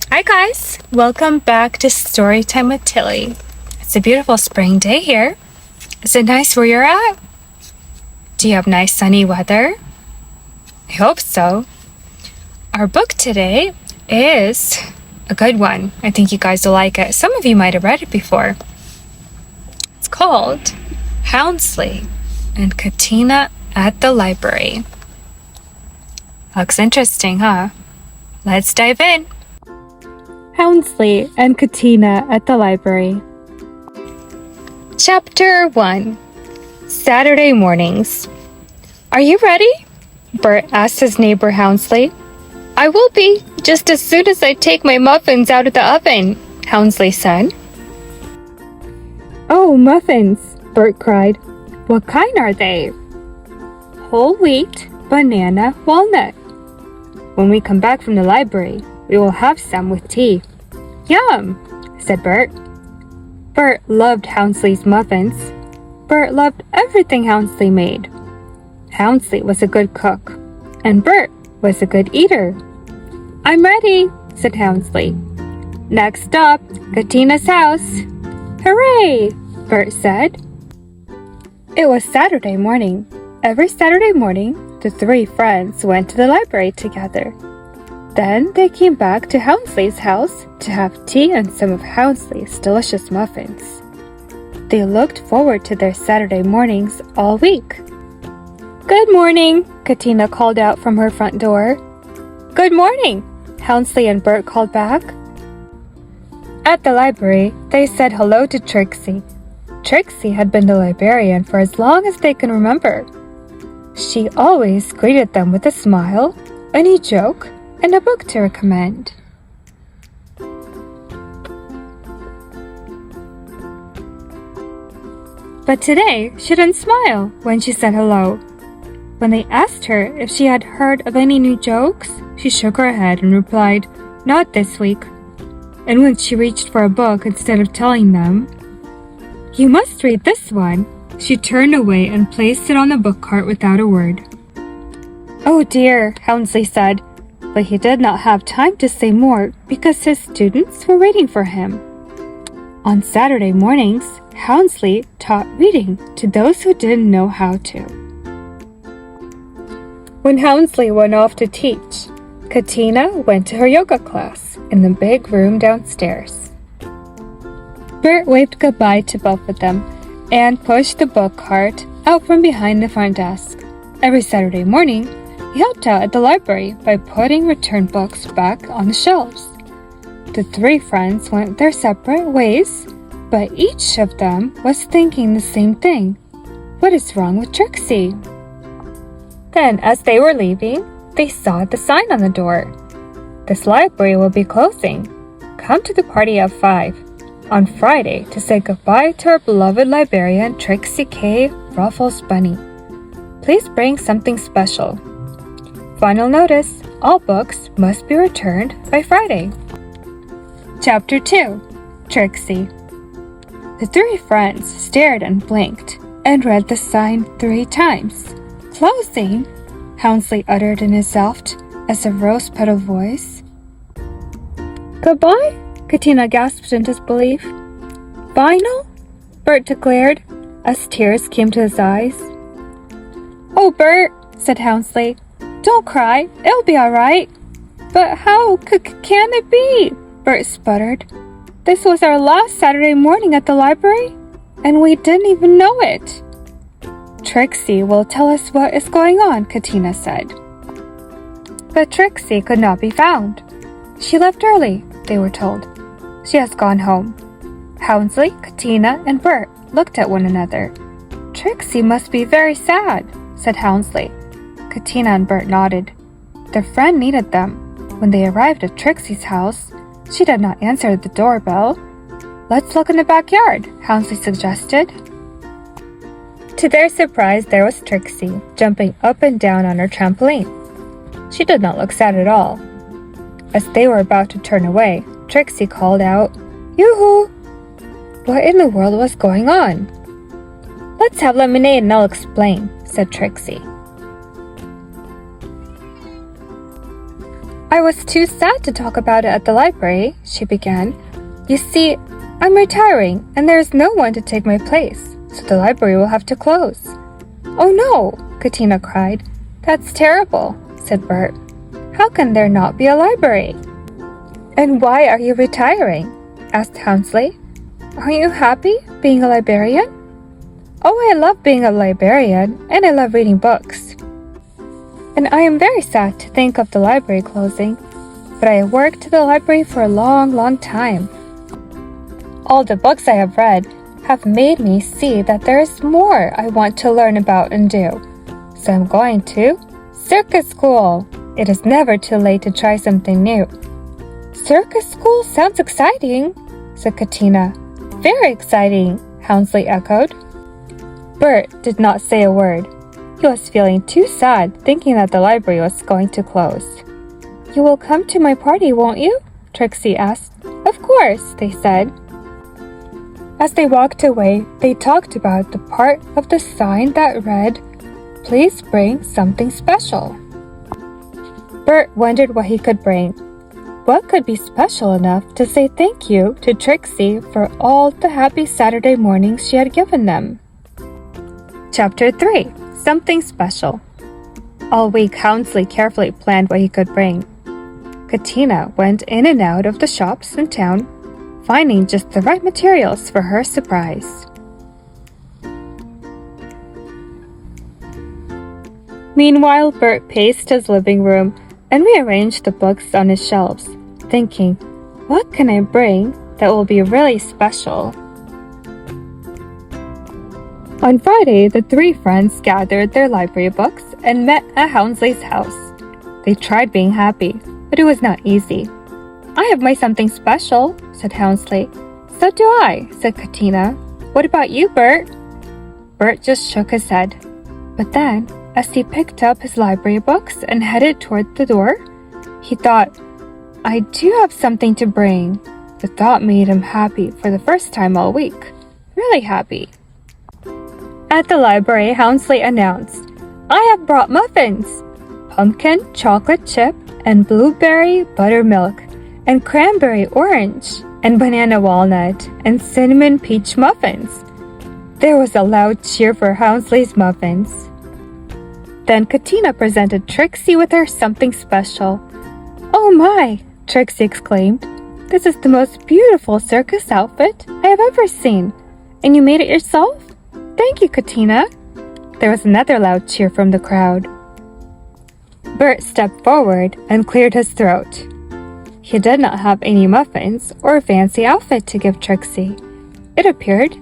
Hi guys, welcome back to Storytime with Tilly. It's a beautiful spring day here. Is it nice where you're at? Do you have nice sunny weather? I hope so. Our book today is a good one. I think you guys will like it. Some of you might have read it before. It's called Houndsley and Catina at the Library. Looks interesting, huh? Let's dive in. Houndsley and Catina at the Library. Chapter 1. Saturday Mornings. Are you ready? Bert asked his neighbor Houndsley. I will be, just as soon as I take my muffins out of the oven, Houndsley said. Oh, muffins, Bert cried. What kind are they? Whole wheat, banana, walnut. When we come back from the library, we will have some with tea. Yum, said Bert. Bert loved Houndsley's muffins. Bert loved everything Houndsley made. Houndsley was a good cook, and Bert was a good eater. I'm ready, said Houndsley. Next stop, Catina's house. Hooray, Bert said. It was Saturday morning. Every Saturday morning, the three friends went to the library together. Then they came back to Houndsley's house to have tea and some of Houndsley's delicious muffins. They looked forward to their Saturday mornings all week. Good morning, Catina called out from her front door. Good morning, Houndsley and Bert called back. At the library, they said hello to Trixie. Trixie had been the librarian for as long as they can remember. She always greeted them with a smile, a new joke, and a book to recommend. But today, she didn't smile when she said hello. When they asked her if she had heard of any new jokes, she shook her head and replied, Not this week. And when she reached for a book instead of telling them, You must read this one, she turned away and placed it on the book cart without a word. Oh dear, Houndsley said, but he did not have time to say more because his students were waiting for him. On Saturday mornings, Houndsley taught reading to those who didn't know how to. When Houndsley went off to teach, Catina went to her yoga class in the big room downstairs. Bert waved goodbye to both of them and pushed the book cart out from behind the front desk. Every Saturday morning, he helped out at the library by putting returned books back on the shelves. The three friends went their separate ways, but each of them was thinking the same thing. What is wrong with Trixie? Then, as they were leaving, they saw the sign on the door. This library will be closing. Come to the party at 5 on Friday to say goodbye to our beloved librarian Trixie K. Ruffles Bunny. Please bring something special. Final notice, all books must be returned by Friday. Chapter 2. Trixie. The three friends stared and blinked and read the sign 3 times. Closing, Houndsley uttered in his soft as a rose-petal voice. Goodbye? Catina gasped in disbelief. Final? Bert declared as tears came to his eyes. Oh, Bert, said Houndsley. Don't cry, it'll be all right. But how can it be? Bert sputtered. This was our last Saturday morning at the library, and we didn't even know it. Trixie will tell us what is going on, Catina said. But Trixie could not be found. She left early, they were told. She has gone home. Houndsley, Catina, and Bert looked at one another. Trixie must be very sad, said Houndsley. Catina and Bert nodded. Their friend needed them. When they arrived at Trixie's house, she did not answer the doorbell. Let's look in the backyard, Houndsley suggested. To their surprise, there was Trixie, jumping up and down on her trampoline. She did not look sad at all. As they were about to turn away, Trixie called out, Yoo-hoo! What in the world was going on? Let's have lemonade and I'll explain, said Trixie. I was too sad to talk about it at the library, she began. You see, I'm retiring, and there is no one to take my place, so the library will have to close. Oh no, Catina cried. That's terrible, said Bert. How can there not be a library? And why are you retiring? Asked Houndsley. Aren't you happy being a librarian? Oh, I love being a librarian, and I love reading books. And I am very sad to think of the library closing, but I have worked at the library for a long, long time. All the books I have read have made me see that there is more I want to learn about and do. So I'm going to circus school. It is never too late to try something new. Circus school sounds exciting, said Catina. Very exciting, Houndsley echoed. Bert did not say a word. He was feeling too sad thinking that the library was going to close. You will come to my party, won't you? Trixie asked. Of course, they said. As they walked away, they talked about the part of the sign that read, Please bring something special. Bert wondered what he could bring. What could be special enough to say thank you to Trixie for all the happy Saturday mornings she had given them? Chapter 3. Something Special. All week, Houndsley carefully planned what he could bring. Catina went in and out of the shops in town, finding just the right materials for her surprise. Meanwhile, Bert paced his living room and rearranged the books on his shelves, thinking, what can I bring that will be really special? On Friday, the three friends gathered their library books and met at Houndsley's house. They tried being happy, but it was not easy. I have my something special, said Houndsley. So do I, said Catina. What about you, Bert? Bert just shook his head. But then, as he picked up his library books and headed toward the door, he thought, I do have something to bring. The thought made him happy for the first time all week. Really happy. At the library, Houndsley announced, I have brought muffins! Pumpkin, chocolate chip, and blueberry buttermilk, and cranberry orange, and banana walnut, and cinnamon peach muffins. There was a loud cheer for Houndsley's muffins. Then Catina presented Trixie with her something special. Oh my! Trixie exclaimed. This is the most beautiful circus outfit I have ever seen. And you made it yourself? Thank you, Catina. There was another loud cheer from the crowd. Bert stepped forward and cleared his throat. He did not have any muffins or a fancy outfit to give Trixie. It appeared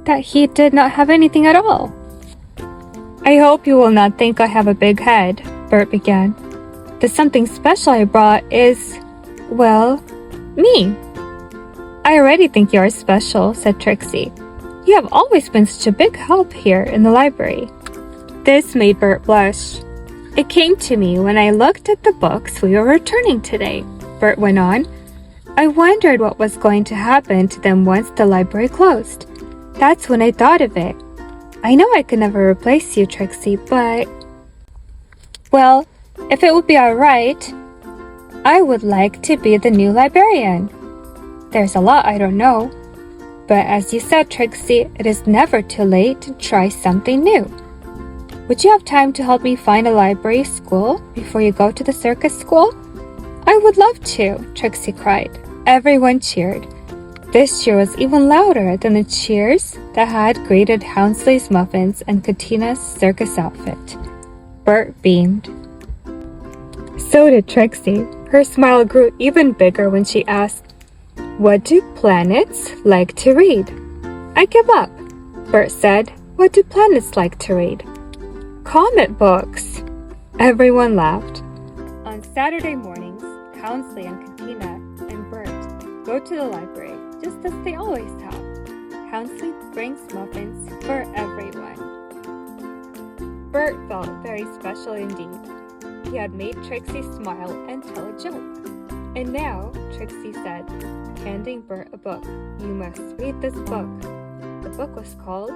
that he did not have anything at all. I hope you will not think I have a big head, Bert began. The something special I brought is, well, me. I already think you are special, said Trixie. You have always been such a big help here in the library. This made Bert blush. It came to me when I looked at the books we were returning today, Bert went on. I wondered what was going to happen to them once the library closed. That's when I thought of it. I know I could never replace you, Trixie, but... Well, if it would be alright, I would like to be the new librarian. There's a lot I don't know. But as you said, Trixie, it is never too late to try something new. Would you have time to help me find a library school before you go to the circus school? I would love to, Trixie cried. Everyone cheered. This cheer was even louder than the cheers that had greeted Houndsley's muffins and Catina's circus outfit. Bert beamed. So did Trixie. Her smile grew even bigger when she asked, what do planets like to read? I give up, Bert said. What do planets like to read? Comic books. Everyone laughed. On Saturday mornings, Houndsley and Catina and Bert go to the library, just as they always have. Houndsley brings muffins for everyone. Bert felt very special indeed. He had made Trixie smile and tell a joke. And now, Trixie said, handing Bert a book, you must read this book. The book was called,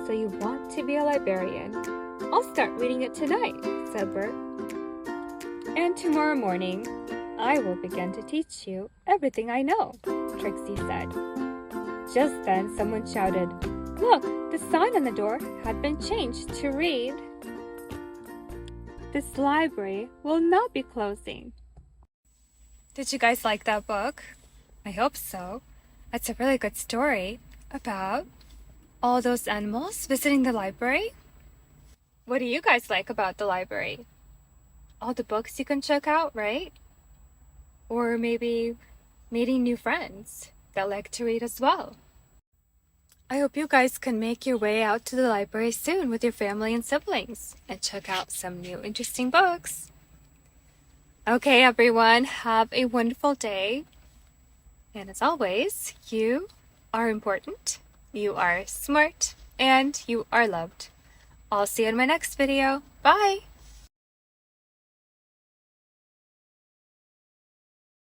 So You Want to Be a Librarian. I'll start reading it tonight, said Bert. And tomorrow morning, I will begin to teach you everything I know, Trixie said. Just then someone shouted, "Look, the sign on the door had been changed to read, 'This library will not be closing.'" Did you guys like that book? I hope so. It's a really good story about all those animals visiting the library. What do you guys like about the library? All the books you can check out, right? Or maybe meeting new friends that like to read as well. I hope you guys can make your way out to the library soon with your family and siblings and check out some new interesting books. Okay, everyone, have a wonderful day. And as always, you are important, you are smart, and you are loved. I'll see you in my next video. Bye!